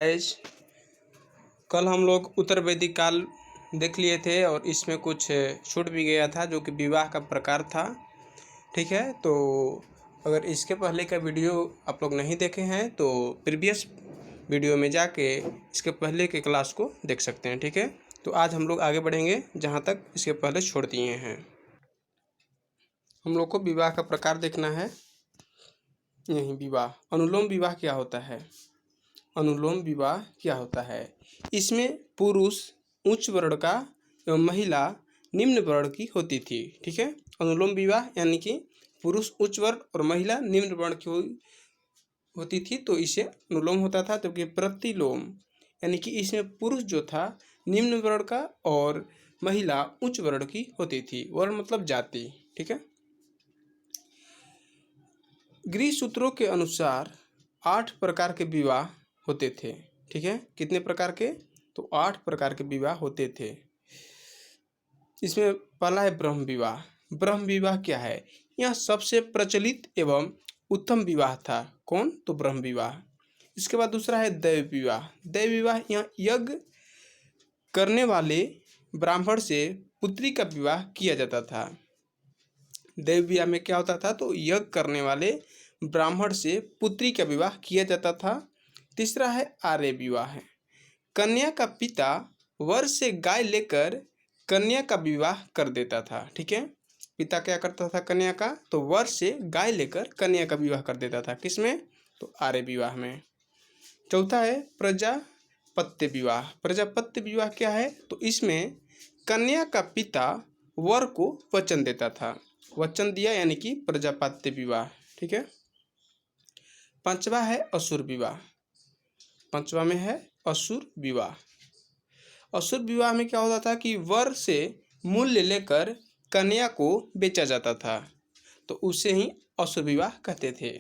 Guys, कल हम लोग उत्तर वैदिक काल देख लिए थे और इसमें कुछ छूट भी गया था जो कि विवाह का प्रकार था। ठीक है, तो अगर इसके पहले का वीडियो आप लोग नहीं देखे हैं तो प्रीवियस वीडियो में जाके इसके पहले के क्लास को देख सकते हैं। ठीक है, तो आज हम लोग आगे बढ़ेंगे जहाँ तक इसके पहले छोड़ दिए हैं। हम लोग को विवाह का प्रकार देखना है। यही विवाह, अनुलोम विवाह क्या होता है? अनुलोम विवाह क्या होता है? इसमें पुरुष उच्च वर्ण का एवं महिला निम्न वर्ण की होती थी। ठीक है, अनुलोम विवाह यानी कि पुरुष उच्च वर्ण और महिला निम्न वर्ण की होती थी, तो इसे अनुलोम होता था। जबकि प्रतिलोम यानी कि इसमें पुरुष जो था निम्न वर्ण का और महिला उच्च वर्ण की होती थी। वर्ण मतलब जाति। ठीक है, गृह सूत्रों के अनुसार 8 प्रकार के विवाह होते थे। ठीक है, कितने प्रकार के? तो 8 प्रकार के विवाह होते थे। इसमें पहला है ब्रह्म विवाह। ब्रह्म विवाह क्या है? यह सबसे प्रचलित एवं उत्तम विवाह था। कौन? तो ब्रह्म विवाह। इसके बाद दूसरा है दैव विवाह। दैव विवाह, यह यज्ञ करने वाले ब्राह्मण से पुत्री का विवाह किया जाता था। दैव विवाह में क्या होता था? तो यज्ञ करने वाले ब्राह्मण से पुत्री का विवाह किया जाता था। तीसरा है आर्य विवाह। कन्या का पिता वर से गाय लेकर कन्या का विवाह कर देता था। ठीक है, पिता क्या करता था कन्या का? तो वर से गाय लेकर कन्या का विवाह कर देता था। किसमें? तो आर्य विवाह में। चौथा है प्रजापत्य विवाह। प्रजापत्य विवाह क्या है? तो इसमें कन्या का पिता वर को वचन देता था। वचन दिया यानी कि प्रजापत्य विवाह। ठीक है, पांचवा है असुर विवाह। पांचवा में है असुर विवाह। असुर विवाह में क्या होता था कि वर से मूल्य लेकर कन्या को बेचा जाता था, तो उसे ही असुर विवाह कहते थे।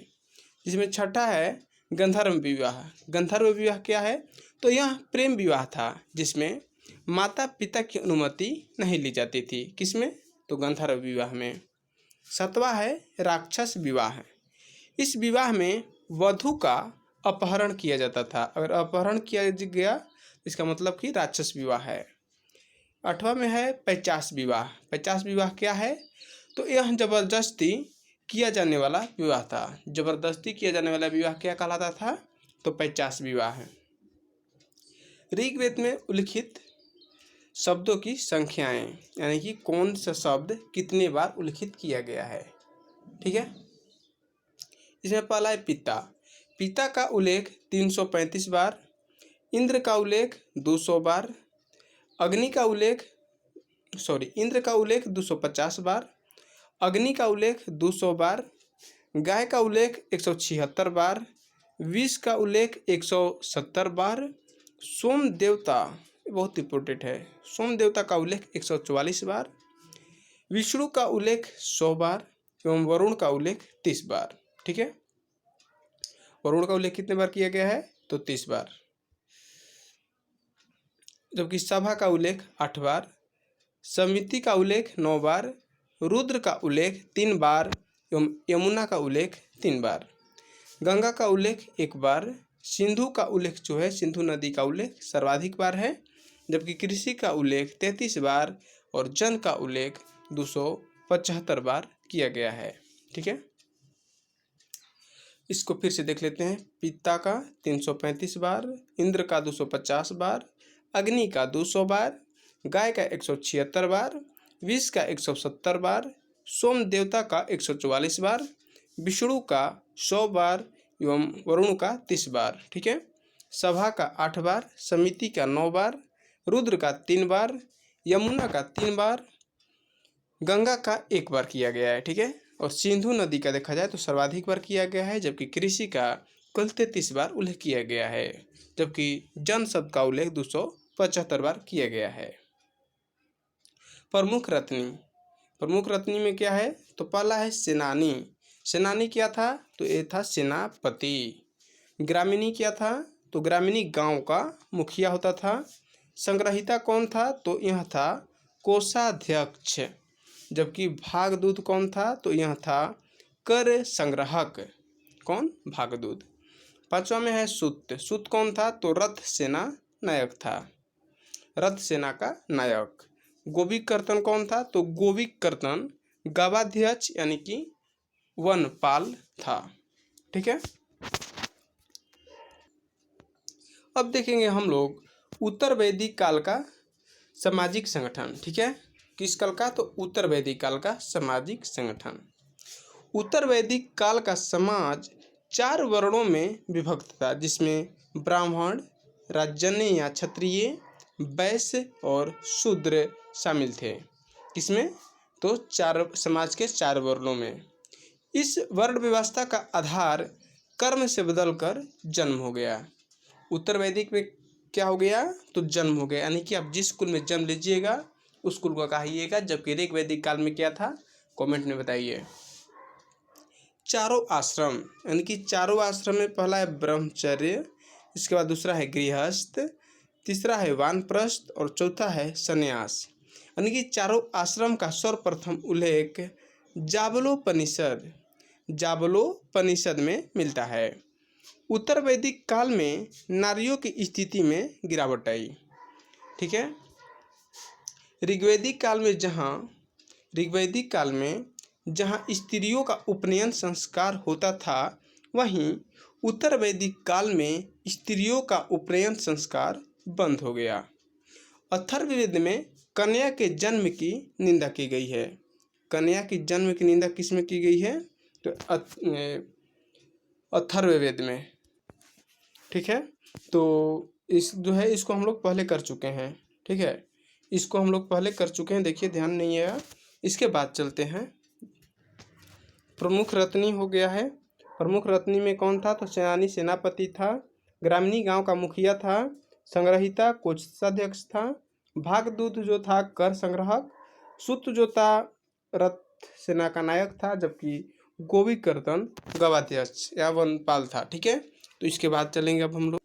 जिसमें छठा है गंधर्व विवाह। गंधर्व विवाह क्या है? तो यह प्रेम विवाह था जिसमें माता पिता की अनुमति नहीं ली जाती थी। किसमें? तो गंधर्व विवाह में। सातवां है राक्षस विवाह। इस विवाह में वधू का अपहरण किया जाता था। अगर अपहरण किया गया इसका मतलब कि राक्षस विवाह है। आठवां में है पैचास विवाह। पैचास विवाह क्या है? तो यह जबरदस्ती किया जाने वाला विवाह था। जबरदस्ती किया जाने वाला विवाह क्या कहलाता था? तो पैचास विवाह है। ऋग्वेद में उल्लिखित शब्दों की संख्याएं, यानी कि कौन सा शब्द कितने बार उल्लिखित किया गया है। ठीक है, इसमें पहला है पिता। पिता का उल्लेख 335 बार, इंद्र का उल्लेख 200 बार, इंद्र का उल्लेख 250 बार, अग्नि का उल्लेख 200 बार, गाय का उल्लेख 176 बार, विष का उल्लेख 170 बार, सोम देवता, बहुत इंपॉर्टेंट है, सोम देवता का उल्लेख 144 बार, विष्णु का उल्लेख 100 बार एवं वरुण का उल्लेख 30 बार। ठीक है, वरुण का उल्लेख कितने बार किया गया है? तो 30 बार। जबकि सभा का उल्लेख 8 बार, समिति का उल्लेख 9 बार, रुद्र का उल्लेख 3 बार एवं यमुना का उल्लेख 3 बार, गंगा का उल्लेख 1 बार, सिंधु का उल्लेख जो है सिंधु नदी का उल्लेख सर्वाधिक बार है। जबकि कृषि का उल्लेख 33 बार और जन का उल्लेख 275 बार किया गया है। ठीक है, इसको फिर से देख लेते हैं। पिता का 335 बार, इंद्र का 250 बार, अग्नि का 200 बार, गाय का 176 बार, विष का 170 बार, सोम देवता का 144 बार, विष्णु का 100 बार एवं वरुण का 30 बार। ठीक है, सभा का 8 बार, समिति का 9 बार, रुद्र का 3 बार, यमुना का 3 बार, गंगा का 1 बार किया गया है। ठीक है, और सिंधु नदी का देखा जाए तो सर्वाधिक बार किया गया है। जबकि कृषि का कुल 33 बार उल्लेख किया गया है। जबकि जन शब्द का उल्लेख 275 बार किया गया है। प्रमुख रत्नी। प्रमुख रत्नी में क्या है? तो पहला है सेनानी। सेनानी क्या था? तो ये था सेनापति। ग्रामीणी क्या था? तो ग्रामीणी गांव का मुखिया होता था। संग्रहिता कौन था? तो यह था कोषाध्यक्ष। जबकि भागदूत कौन था? तो यह था कर संग्राहक। कौन? भागदूत। पांचवा में है सुत। सुत कौन था? तो रथ सेना नायक था, रथ सेना का नायक। गोविक कर्तन कौन था? तो गोविक कर्तन गवाध्यक्ष यानी कि वनपाल था। ठीक है, अब देखेंगे हम लोग उत्तर वैदिक काल का सामाजिक संगठन। ठीक है, किस काल का? तो उत्तर वैदिक काल का सामाजिक संगठन। उत्तर वैदिक काल का समाज 4 वर्णों में विभक्त था, जिसमें ब्राह्मण, राजन्य या क्षत्रिय, वैश्य और शूद्र शामिल थे। किसमें? तो 4 समाज के 4 वर्णों में। इस वर्ण व्यवस्था का आधार कर्म से बदलकर जन्म हो गया। उत्तर वैदिक में क्या हो गया? तो जन्म हो गया, यानी कि आप जिस कुल में जन्म लीजिएगा उस कुल को कहिएगा। जबकि ऋग वैदिक काल में क्या था? कमेंट में बताइए। चारों आश्रम, यानी कि चारों आश्रम में पहला है ब्रह्मचर्य, इसके बाद दूसरा है गृहस्थ, तीसरा है वानप्रस्थ और चौथा है संन्यास। यानी कि चारों आश्रम का सर्वप्रथम उल्लेख जाबलोपनिषद में मिलता है। उत्तर वैदिक काल में नारियों की स्थिति में गिरावट आई। ठीक है, ऋग्वैदिक काल में जहाँ स्त्रियों का उपनयन संस्कार होता था, वहीं उत्तर वैदिक काल में स्त्रियों का उपनयन संस्कार बंद हो गया। अथर्ववेद में कन्या के जन्म की निंदा की गई है। कन्या की जन्म की निंदा किस में की गई है? तो अथर्ववेद में। ठीक है, तो इस जो है इसको हम लोग पहले कर चुके हैं। ठीक है, इसको हम लोग पहले कर चुके हैं, देखिए ध्यान नहीं आया। इसके बाद चलते हैं, प्रमुख रत्नी हो गया है। प्रमुख रत्नी में कौन था? तो सेनानी सेनापति था, ग्रामीणी गांव का मुखिया था, संग्रहिता कोषाध्यक्ष था, भागदूत जो था कर संग्राहक, सुत जो था रथ सेना का नायक था, जबकि गोविक कर्तन गवाध्यक्ष या वनपाल था। ठीक है, तो इसके बाद चलेंगे अब हम लोग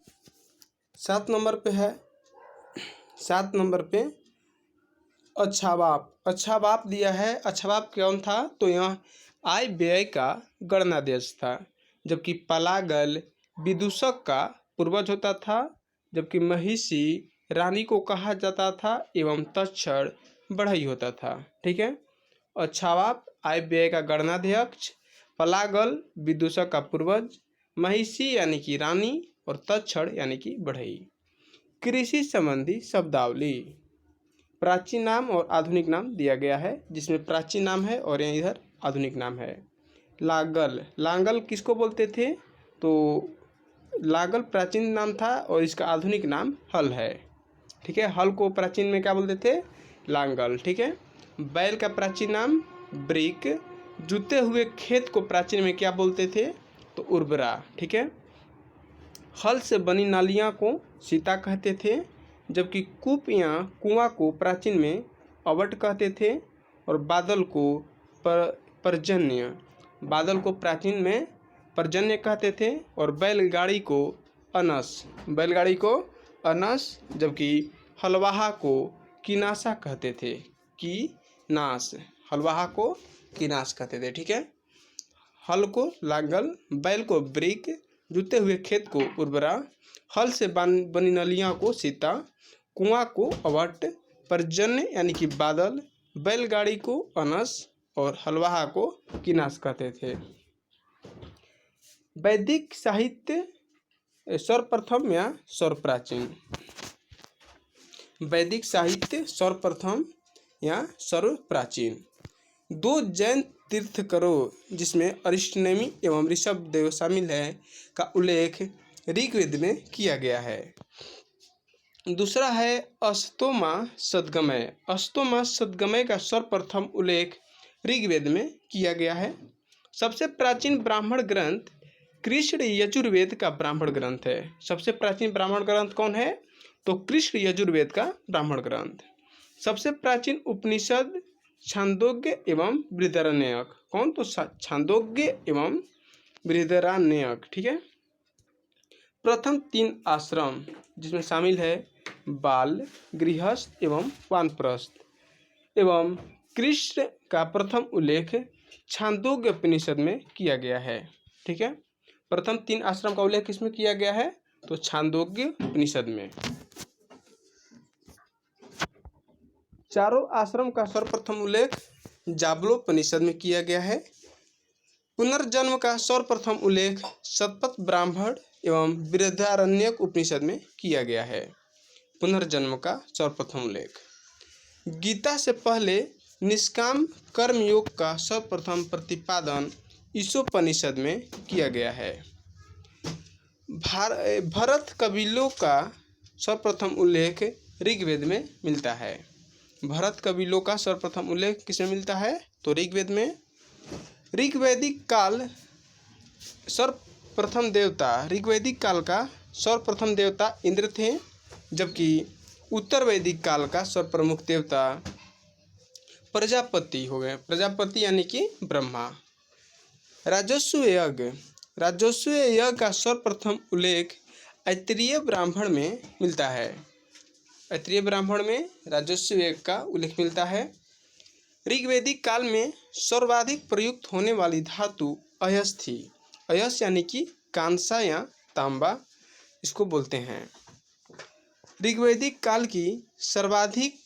7 नंबर पे है। 7 नंबर पे अच्छावाप। अच्छावाप दिया है। अच्छावाप कौन था? तो यहाँ आय व्यय का गणनादेश था, जबकि पलागल विदूषक का पूर्वज होता था, जबकि महिषी रानी को कहा जाता था एवं तक्षण बढ़ई होता था। ठीक है, अच्छावाप आय व्यय का गणनाध्यक्ष, पलागल विदूषक का पूर्वज, महिषी यानी कि रानी और तक्षण यानी कि बढ़ई। कृषि संबंधी शब्दावली, प्राचीन नाम और आधुनिक नाम दिया गया है, जिसमें प्राचीन नाम है और यहाँ इधर आधुनिक नाम है। लागल, लांगल किसको बोलते थे? तो लागल प्राचीन नाम था और इसका आधुनिक नाम हल है। ठीक है, हल को प्राचीन में क्या बोलते थे? लांगल। ठीक है, बैल का प्राचीन नाम ब्रिक, जुते हुए खेत को प्राचीन में क्या बोलते थे? तो उर्वरा। ठीक है, हल से बनी नालियाँ को सीता कहते थे, जबकि कूप या कुआं को प्राचीन में अवट कहते थे, और बादल को पर्जन्य, बादल को प्राचीन में पर्जन्य कहते थे, और बैलगाड़ी को अनस, बैलगाड़ी को अनस, जबकि हलवाहा को किनासा कहते थे। कीनास, हलवाहा को किनास कहते थे। ठीक है, हल को लांगल, बैल को ब्रिक, जुते हुए खेत को उर्वरा, हल से बनी नलियाँ को सीता, कुआं को अवट, पर्जन्य यानी कि बादल, बैलगाड़ी को अनस और हलवाहा को किनास कहते थे। वैदिक साहित्य सर्वप्रथम या सर्वप्राचीन। वैदिक साहित्य सर्वप्रथम या सर्वप्राचीन। 2 जैन तीर्थंकरों, जिसमें अरिष्टनेमि एवं ऋषभदेव शामिल है, का उल्लेख ऋग्वेद में किया गया है। दूसरा है अस्तोमा सद्गमय। अस्तोमा सद्गमय का सर्वप्रथम उल्लेख ऋग्वेद में किया गया है। सबसे प्राचीन ब्राह्मण ग्रंथ कृष्ण यजुर्वेद का ब्राह्मण ग्रंथ है। सबसे प्राचीन ब्राह्मण ग्रंथ कौन है? तो कृष्ण यजुर्वेद का ब्राह्मण ग्रंथ। सबसे प्राचीन उपनिषद छांदोग्य एवं बृहदारण्यक। कौन? तो छांदोग्य एवं बृहदारण्यक। ठीक है, प्रथम 3 आश्रम, जिसमें शामिल है बाल, गृहस्थ एवं वानप्रस्थ, एवं कृष्ण का प्रथम उल्लेख छांदोग्य उपनिषद में किया गया है। ठीक है, प्रथम 3 आश्रम का उल्लेख किसमें किया गया है? तो छांदोग्य उपनिषद में। चारों आश्रम का सर्वप्रथम उल्लेख जाबलोपनिषद में किया गया है। पुनर्जन्म का सर्वप्रथम उल्लेख शतपथ ब्राह्मण एवं बृहदारण्यक उपनिषद में किया गया है। पुनर्जन्म का सर्वप्रथम उल्लेख। गीता से पहले निष्काम कर्म योग का सर्वप्रथम प्रतिपादन ईशोपनिषद में किया गया है। भरत कबीलों का सर्वप्रथम उल्लेख ऋग्वेद में मिलता है। भरत कबीलों का सर्वप्रथम उल्लेख किसमें मिलता है? तो ऋग्वेद में। ऋग्वैदिक काल सर्वप्रथम देवता ऋग्वैदिक काल का सर्वप्रथम देवता इंद्र थे, जबकि उत्तर वैदिक काल का सर्वप्रमुख देवता प्रजापति हो गए। प्रजापति यानी कि ब्रह्मा। राजस्व यज्ञ का सर्वप्रथम उल्लेख ऐत्रेय ब्राह्मण में मिलता है। ऐत्रेय ब्राह्मण में राजस्व यज्ञ का उल्लेख मिलता है। ऋग्वैदिक काल में सर्वाधिक प्रयुक्त होने वाली धातु अयस थी। अयस यानी कि कांसा या तांबा इसको बोलते हैं। ऋग्वैदिक काल की सर्वाधिक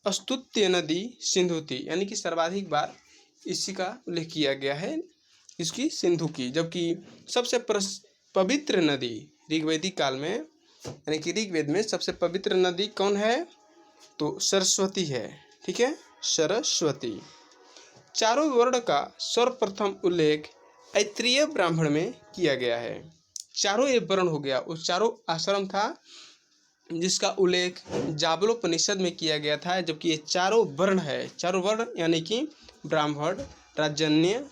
स्तुत्य नदी सिंधु थी, यानी कि सर्वाधिक बार इसी का उल्लेख किया गया है, इसकी सिंधु की। जबकि सबसे पवित्र नदी ऋग्वैदिक काल में यानी कि ऋग्वेद में सबसे पवित्र नदी कौन है? तो सरस्वती है। ठीक है, सरस्वती। चारों वर्ण का सर्वप्रथम उल्लेख ऐत्रेय ब्राह्मण में किया गया है। चारों ये वर्ण हो गया, उस चारों आश्रम था जिसका उल्लेख जाबलोपनिषद में किया गया था, जबकि ये चारों वर्ण है। चारों वर्ण यानी कि ब्राह्मण, राजन्य,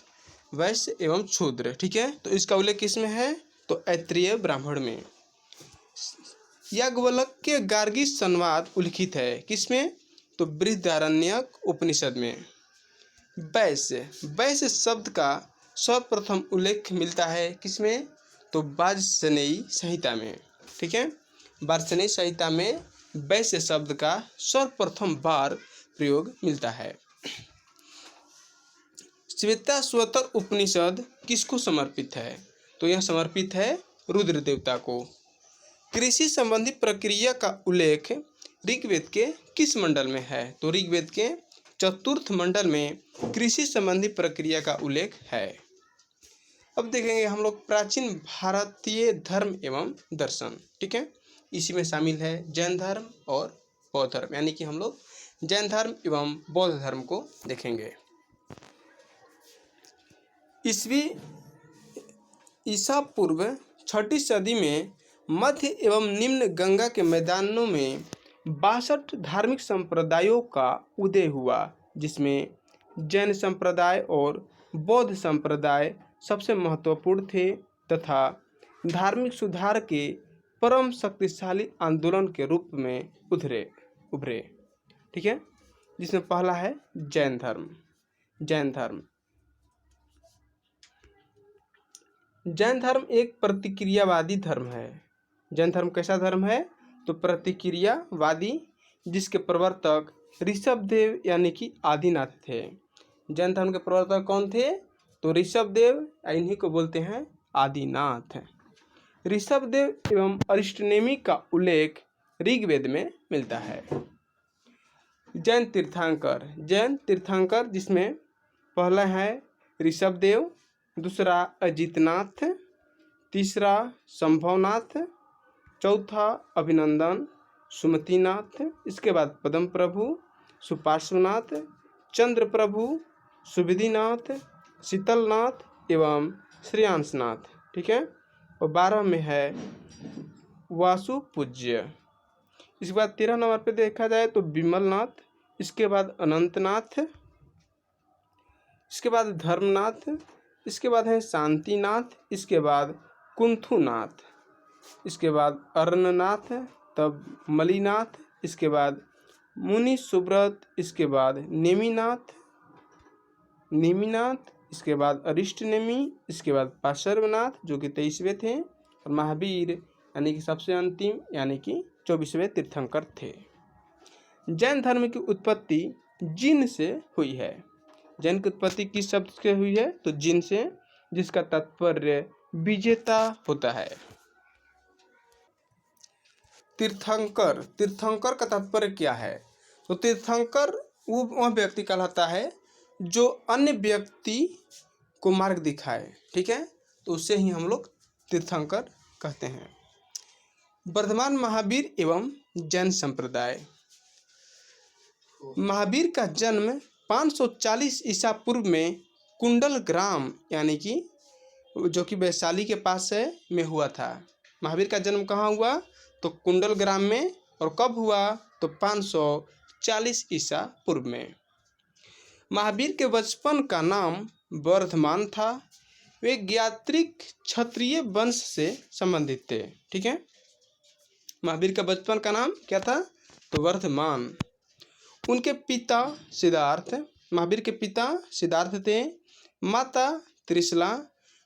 वैश्य एवं शूद्र। ठीक है, तो इसका उल्लेख किसमें है? तो ऐत्रेय ब्राह्मण में। याज्ञवल्क्य गार्गी संवाद उल्लिखित है किसमें? तो बृहदारण्यक उपनिषद में। वैश्य शब्द का सर्वप्रथम उल्लेख मिलता है किसमें? तो वाजसनेयी संहिता में। ठीक है, वाजसनेयी संहिता में वैश्य शब्द का सर्वप्रथम बार प्रयोग मिलता है। श्वेताश्वतर उपनिषद किसको समर्पित है? तो यह समर्पित है रुद्र देवता को। कृषि संबंधी प्रक्रिया का उल्लेख ऋग्वेद के किस मंडल में है? तो ऋग्वेद के चतुर्थ मंडल में कृषि संबंधी प्रक्रिया का उल्लेख है। अब देखेंगे हम लोग प्राचीन भारतीय धर्म एवं दर्शन। ठीक है, इसी में शामिल है जैन धर्म और बौद्ध धर्म, यानी कि हम लोग जैन धर्म एवं बौद्ध धर्म को देखेंगे। ईसा पूर्व 6ठी सदी में मध्य एवं निम्न गंगा के मैदानों में 62 धार्मिक संप्रदायों का उदय हुआ, जिसमें जैन संप्रदाय और बौद्ध संप्रदाय सबसे महत्वपूर्ण थे तथा धार्मिक सुधार के परम शक्तिशाली आंदोलन के रूप में उभरे। ठीक है, जिसमें पहला है जैन धर्म। जैन धर्म एक प्रतिक्रियावादी धर्म है। जैन धर्म कैसा धर्म है? तो प्रतिक्रियावादी, जिसके प्रवर्तक ऋषभदेव यानी कि आदिनाथ थे। जैन धर्म के प्रवर्तक कौन थे? तो ऋषभदेव, इन्हीं को बोलते हैं आदिनाथ। ऋषभदेव एवं अरिष्टनेमि का उल्लेख ऋग्वेद में मिलता है। जैन तीर्थंकर जिसमें पहला है ऋषभदेव, दूसरा अजितनाथ, तीसरा संभवनाथ, चौथा अभिनंदन, सुमतिनाथ, इसके बाद पद्म प्रभु, सुपार्श्वनाथ, चंद्र प्रभु, सुविधिनाथ, शीतलनाथ एवं श्रेयांसनाथ। ठीक है, और 12 में है वासु पूज्य। इसके बाद 13 नंबर पे देखा जाए तो विमलनाथ, इसके बाद अनंतनाथ, इसके बाद धर्मनाथ, इसके बाद है शांतिनाथ, इसके बाद कुंथुनाथ, इसके बाद अर्णनाथ, तब मलिनाथ, इसके बाद मुनि सुब्रत, इसके बाद नेमिनाथ, इसके बाद अरिष्टनेमि, इसके बाद पार्श्वनाथ जो कि 23वें थे, और महावीर यानी कि सबसे अंतिम यानी कि 24वें तीर्थंकर थे। जैन धर्म की उत्पत्ति जिन से हुई है। जैन की उत्पत्ति किस शब्द से हुई है? तो जिन से, जिसका तात्पर्य विजेता होता है। तीर्थंकर, तीर्थंकर का तात्पर्य क्या है? तो तीर्थंकर वह व्यक्ति कहलाता है जो अन्य व्यक्ति को मार्ग दिखाए, ठीक है, तो उससे ही हम लोग तीर्थंकर कहते हैं। वर्धमान महावीर एवं जैन संप्रदाय। महावीर का जन्म 540 ईसा पूर्व में कुंडल ग्राम यानी कि जो कि वैशाली के पास है में हुआ था। महावीर का जन्म कहाँ हुआ? तो कुंडल ग्राम में। और कब हुआ? तो 540 ईसा पूर्व में। महावीर के बचपन का नाम वर्धमान था। वे ज्ञात्रिक क्षत्रिय वंश से संबंधित थे, ठीक है। महावीर का बचपन का नाम क्या था? तो वर्धमान। उनके पिता सिद्धार्थ, महावीर के पिता सिद्धार्थ थे। माता त्रिशला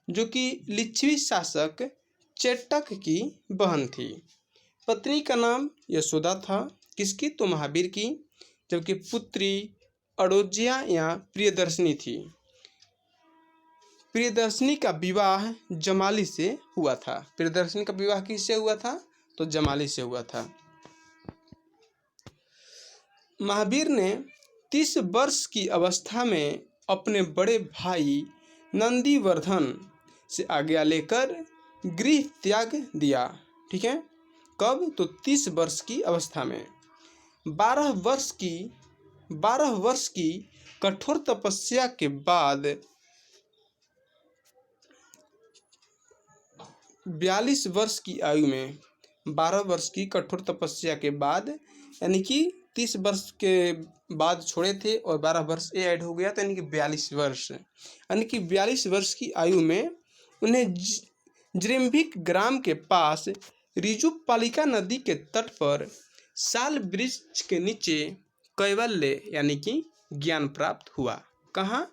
जो कि लिच्छवी शासक चेटक की बहन थी। पत्नी का नाम यशोदा था। किसकी? तो महावीर की। जबकि पुत्री अड़ोज्या या प्रियदर्शनी थी। प्रियदर्शनी का विवाह जमाली से हुआ था। प्रियदर्शनी का विवाह किससे हुआ था? तो जमाली से हुआ था। महावीर ने 30 वर्ष की अवस्था में अपने बड़े भाई नंदीवर्धन से आज्ञा लेकर गृह त्याग दिया, ठीक है। कब? तो 30 वर्ष की अवस्था में। 12 वर्ष की कठोर तपस्या के बाद 42 वर्ष की आयु में, 12 वर्ष की कठोर तपस्या के बाद यानी कि 30 वर्ष के बाद छोड़े थे और 12 वर्ष ये ऐड हो गया तो यानी कि 42 वर्ष, यानी कि 42 वर्ष की आयु में उन्हें ज्रिम्भिक ग्राम के पास ऋजुपालिका नदी के तट पर साल वृक्ष के नीचे कैवल्य यानी कि ज्ञान प्राप्त हुआ। कहाँ?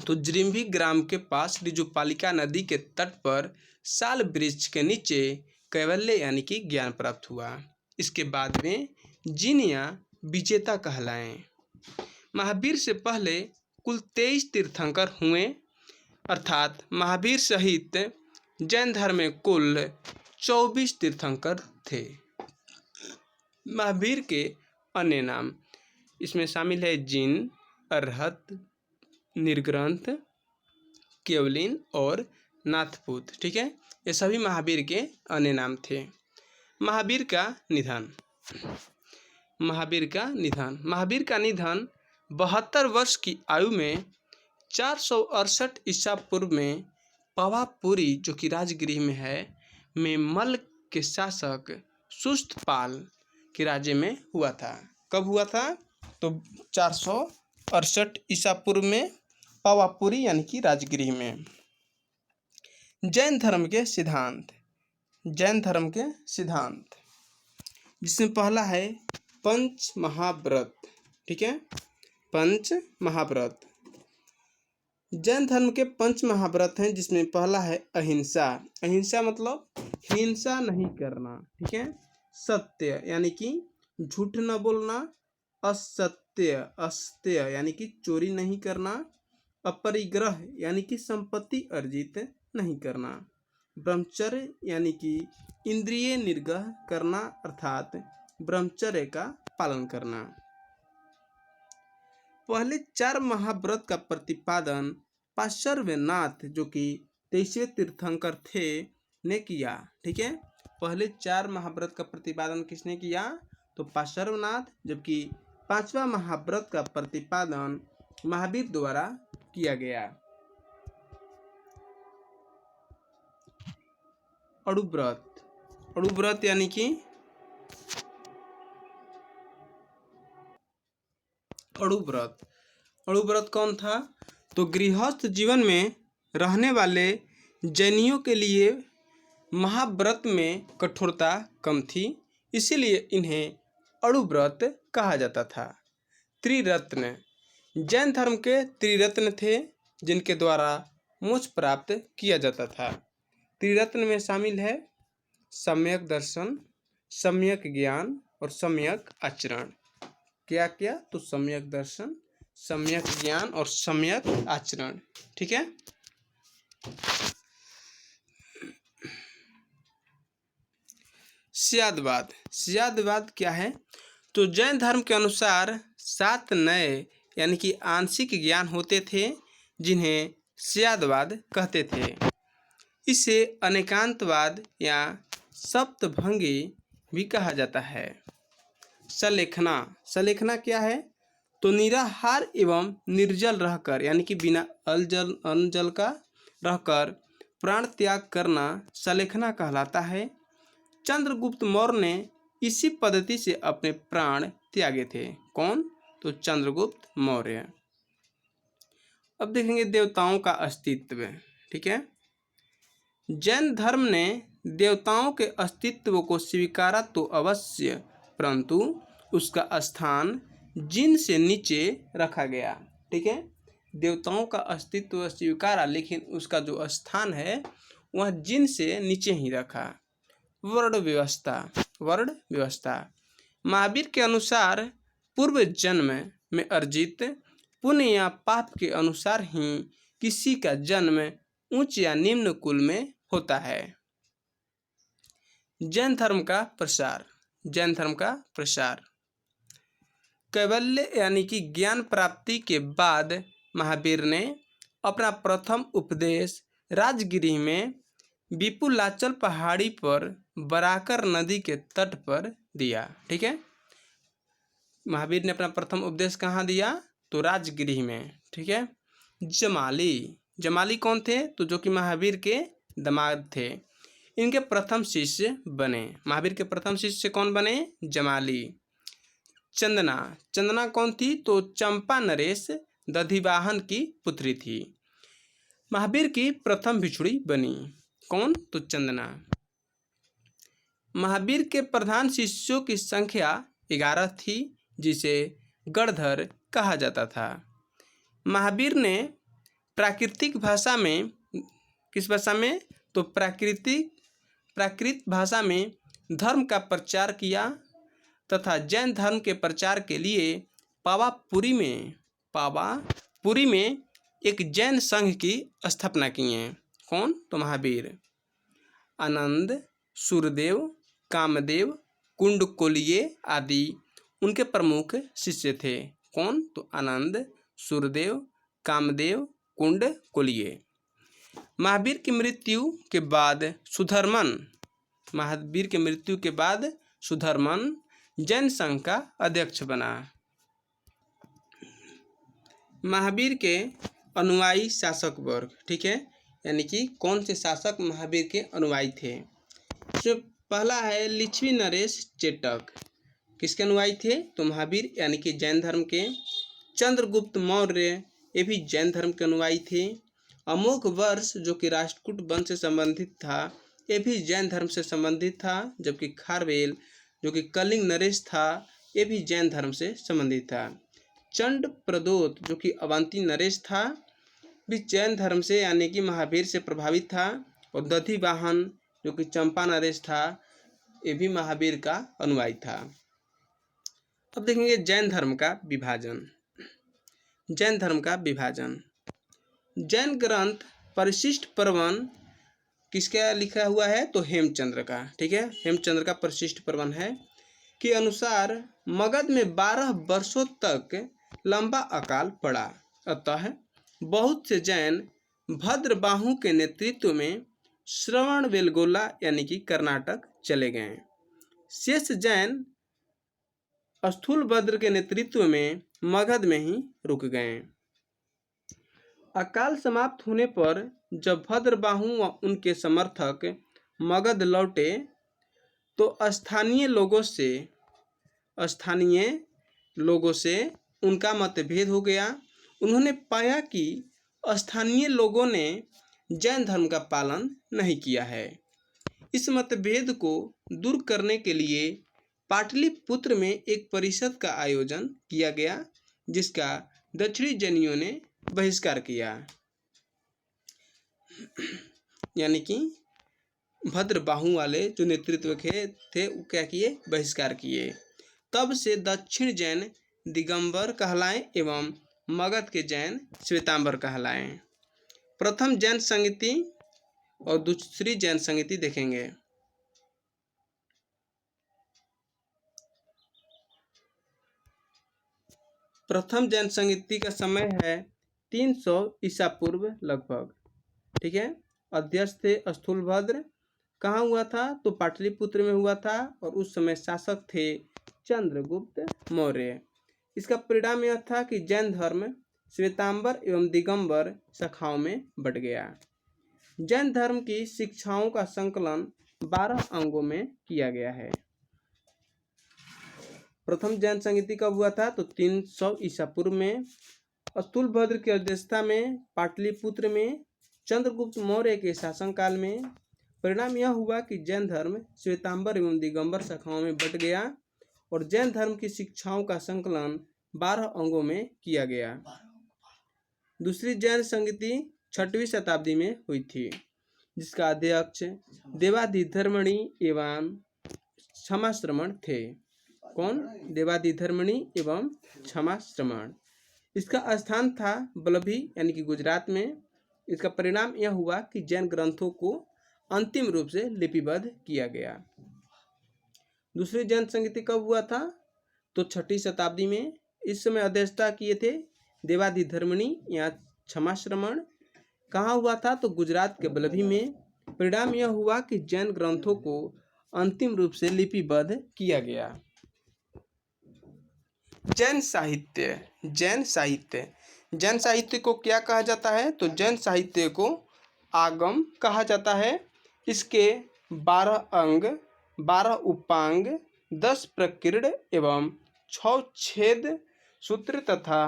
तो ज्रिम्भिक ग्राम के पास ऋजुपालिका नदी के तट पर साल वृक्ष के नीचे कैवल्य यानी कि ज्ञान प्राप्त हुआ। इसके बाद में जिनिया विजेता कहलाए। महावीर से पहले कुल 23 तीर्थंकर हुए, अर्थात महावीर सहित जैन धर्म में कुल 24 तीर्थंकर थे। महावीर के अन्य नाम इसमें शामिल है जिन, अरहत, निर्ग्रंथ, केवलिन और नाथपुत, ठीक है। ये सभी महावीर के अन्य नाम थे। महावीर का निधन। महावीर का निधन 72 वर्ष की आयु में 468 ईसा पूर्व में पावापुरी जो कि राजगृह में है में मल्ल के शासक सुस्तपाल के राज्य में हुआ था। कब हुआ था? तो 468 ईसा पूर्व में पावापुरी यानी कि राजगृह में। जैन धर्म के सिद्धांत जिसमें पहला है पंच महाव्रत, ठीक है। पंच महाव्रत जैन धर्म के पंच महाव्रत हैं, जिसमें पहला है अहिंसा। अहिंसा मतलब हिंसा नहीं करना, ठीक है। सत्य यानी कि झूठ न बोलना। अस्त्य यानी कि चोरी नहीं करना। अपरिग्रह यानी कि संपत्ति अर्जित नहीं करना। ब्रह्मचर्य यानी कि इंद्रिय निग्रह करना, अर्थात ब्रह्मचर्य का पालन करना। पहले 4 महाव्रत का प्रतिपादन पार्श्वनाथ जो कि 23वें तीर्थंकर थे ने किया, ठीक है। पहले 4 महाव्रत का प्रतिपादन किसने किया? तो पार्श्वनाथ, जबकि 5वां महाव्रत का प्रतिपादन महावीर द्वारा किया गया। अणुव्रत यानी कि अणुव्रत कौन था? तो गृहस्थ जीवन में रहने वाले जैनियों के लिए महाव्रत में कठोरता कम थी, इसीलिए इन्हें अणुव्रत कहा जाता था। त्रिरत्न जैन धर्म के त्रिरत्न थे जिनके द्वारा मोक्ष प्राप्त किया जाता था। त्रिरत्न में शामिल है सम्यक दर्शन, सम्यक ज्ञान और सम्यक आचरण। क्या क्या? तो सम्यक दर्शन, सम्यक ज्ञान और सम्यक आचरण, ठीक है। स्यादवाद। स्यादवाद क्या है? तो जैन धर्म के अनुसार 7 नए यानी कि आंशिक ज्ञान होते थे जिन्हें स्यादवाद कहते थे। इसे अनेकांतवाद या सप्तभंगी भी कहा जाता है। सलेखना। सलेखना क्या है? तो निराहार एवं निर्जल रहकर यानी कि बिना अन्न जल का रहकर प्राण त्याग करना सलेखना कहलाता है। चंद्रगुप्त मौर्य ने इसी पद्धति से अपने प्राण त्यागे थे। कौन? तो चंद्रगुप्त मौर्य। अब देखेंगे देवताओं का अस्तित्व। ठीक है, जैन धर्म ने देवताओं के अस्तित्व को स्वीकारा तो अवश्य, परंतु उसका स्थान जिन से नीचे रखा गया। ठीक है, देवताओं का अस्तित्व स्वीकारा लेकिन उसका जो स्थान है वह जिन से नीचे ही रखा। वर्ण व्यवस्था। वर्ण व्यवस्था। महावीर के अनुसार पूर्व जन्म में अर्जित पुण्य या पाप के अनुसार ही किसी का जन्म उच्च या निम्न कुल में होता है। जैन धर्म का प्रसार। जैन धर्म का प्रसार। कैवल्य यानी कि ज्ञान प्राप्ति के बाद महावीर ने अपना प्रथम उपदेश राजगिरी में विपुलाचल पहाड़ी पर बराकर नदी के तट पर दिया। ठीक है, महावीर ने अपना प्रथम उपदेश कहाँ दिया? तो राजगिरी में। ठीक है, जमाली। जमाली कौन थे? तो जो कि महावीर के दामाद थे, इनके प्रथम शिष्य बने। महावीर के प्रथम शिष्य कौन बने? जमाली। चंदना। चंदना कौन थी? तो चंपा नरेश दधिवाहन की पुत्री थी। महावीर की प्रथम भिक्षुणी बनी। कौन? तो चंदना। महावीर के प्रधान शिष्यों की संख्या 11 थी, जिसे गणधर कहा जाता था। महावीर ने प्राकृतिक भाषा में, किस भाषा में? तो प्राकृत भाषा में धर्म का प्रचार किया तथा जैन धर्म के प्रचार के लिए पावापुरी में एक जैन संघ की स्थापना किए। कौन? तो महावीर। आनंद, सूरदेव, कामदेव, कुंडकोलिये आदि उनके प्रमुख शिष्य थे। कौन? तो आनंद, सूरदेव, कामदेव, कुंडकोलिये। महावीर की मृत्यु के बाद सुधर्मन जैन संघ का अध्यक्ष बना। महावीर के अनुयायी शासक वर्ग। ठीक है, यानी कि कौन से शासक महावीर के अनुयायी थे? जो पहला है लिच्छवी नरेश चेटक। किसके अनुयायी थे? तो महावीर यानी कि जैन धर्म के। चंद्रगुप्त मौर्य, ये भी जैन धर्म के अनुयायी थे। अमोघ वर्ष जो कि राष्ट्रकूट वंश से संबंधित था, ये भी जैन धर्म से संबंधित था। जबकि खारवेल जो कि कलिंग नरेश था, ये भी जैन धर्म से संबंधित था। चंड प्रदोत जो कि अवंती नरेश था, भी जैन धर्म से यानी कि महावीर से प्रभावित था। और दधिवाहन जो कि चंपा नरेश था, ये भी महावीर का अनुयायी था। अब देखेंगे जैन धर्म का विभाजन। जैन धर्म का विभाजन। जैन ग्रंथ परिशिष्ट पर्वन किसका लिखा हुआ है? तो हेमचंद्र का। ठीक है, हेमचंद्र का परिशिष्ट पर्वन है के अनुसार मगध में 12 वर्षों तक लंबा अकाल पड़ा। अतः बहुत से जैन भद्रबाहु के नेतृत्व में श्रवणबेलगोला यानी कि कर्नाटक चले गए। शेष जैन स्थूलभद्र के नेतृत्व में मगध में ही रुक गए। अकाल समाप्त होने पर जब भद्रबाहु व उनके समर्थक मगध लौटे तो स्थानीय लोगों से उनका मतभेद हो गया। उन्होंने पाया कि स्थानीय लोगों ने जैन धर्म का पालन नहीं किया है। इस मतभेद को दूर करने के लिए पाटलिपुत्र में एक परिषद का आयोजन किया गया, जिसका दक्षिणी जैनियों ने बहिष्कार किया। यानी कि भद्रबाहु वाले जो नेतृत्व के थे वो क्या किए? बहिष्कार किए। तब से दक्षिण जैन दिगंबर कहलाए एवं मगध के जैन श्वेतांबर कहलाए। प्रथम जैन संगीति और दूसरी जैन संगीति देखेंगे। प्रथम जैन संगीति का समय है 300 ईसा पूर्व लगभग, ठीक है। अध्यक्ष थे स्थूलभद्र। कहाँ हुआ था? तो पाटलिपुत्र में हुआ था और उस समय शासक थे चंद्रगुप्त मौर्य। इसका परिणाम यह था कि जैन धर्म श्वेतांबर एवं दिगंबर शाखाओं में बट गया। जैन धर्म की शिक्षाओं का संकलन 12 अंगों में किया गया है। प्रथम जैन संगीति कब हुआ था? तो 300 ईसा पूर्व में स्थूलभद्र की अध्यक्षता में पाटलिपुत्र में चंद्रगुप्त मौर्य के शासनकाल में। परिणाम यह हुआ कि जैन धर्म श्वेतांबर एवं दिगंबर शाखाओं में बट गया और जैन धर्म की शिक्षाओं का संकलन 12 अंगों में किया गया। दूसरी जैन संगीति 6वीं शताब्दी में हुई थी, जिसका अध्यक्ष देवादिधर्मणि एवं क्षमाश्रमण थे। कौन? देवादिधर्मणि एवं क्षमाश्रमण। इसका स्थान था बल्लभी यानी कि गुजरात में। इसका परिणाम यह हुआ कि जैन ग्रंथों को अंतिम रूप से लिपिबद्ध किया गया। दूसरी जैन संगीति कब हुआ था? तो 6वीं शताब्दी में। इस समय अध्यक्षता किए थे देवादिधर्मणि या क्षमाश्रमण। कहाँ हुआ था? तो गुजरात के बल्लभी में। परिणाम यह हुआ कि जैन ग्रंथों को अंतिम रूप से लिपिबद्ध किया गया। जैन साहित्य। जैन साहित्य, जैन साहित्य को क्या कहा जाता है? तो जैन साहित्य को आगम कहा जाता है। इसके 12 अंग, 12 उपांग, 10 प्रकीर्ण एवं 6 छेद सूत्र तथा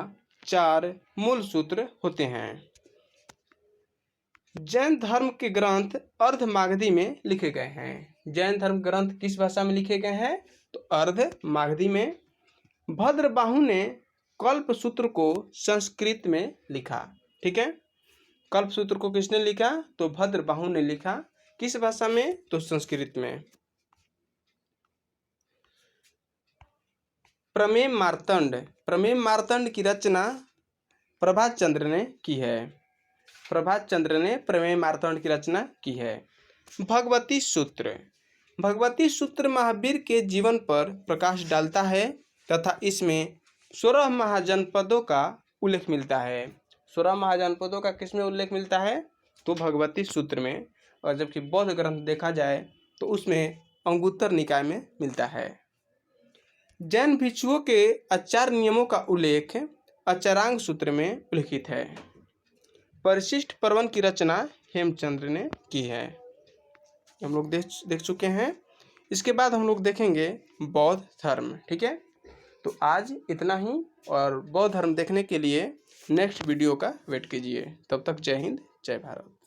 4 मूल सूत्र होते हैं। जैन धर्म के ग्रंथ अर्धमागधी में लिखे गए हैं। जैन धर्म ग्रंथ किस भाषा में लिखे गए हैं? तो अर्धमागधी में। भद्रबाहु ने कल्पसूत्र को संस्कृत में लिखा, ठीक है। कल्पसूत्र को किसने लिखा? तो भद्रबाहु ने लिखा। किस भाषा में? तो संस्कृत में। प्रमेय मार्तंड। प्रमेय मार्तंड की रचना प्रभात चंद्र ने की है। प्रभात चंद्र ने प्रमेय मार्तंड की रचना की है। भगवती सूत्र। भगवती सूत्र महावीर के जीवन पर प्रकाश डालता है तथा इसमें 16 महाजनपदों का उल्लेख मिलता है। 16 महाजनपदों का किसमें उल्लेख मिलता है? तो भगवती सूत्र में। और जबकि बौद्ध ग्रंथ देखा जाए तो उसमें अंगुत्तर निकाय में मिलता है। जैन भिक्षुओं के आचार नियमों का उल्लेख आचारांग सूत्र में उल्लिखित है। परिशिष्ट पर्वन की रचना हेमचंद्र ने की है। हम लोग देख चुके हैं। इसके बाद हम लोग देखेंगे बौद्ध धर्म, ठीक है। तो आज इतना ही, और बौद्ध धर्म देखने के लिए नेक्स्ट वीडियो का वेट कीजिए। तब तक जय हिंद, जय भारत।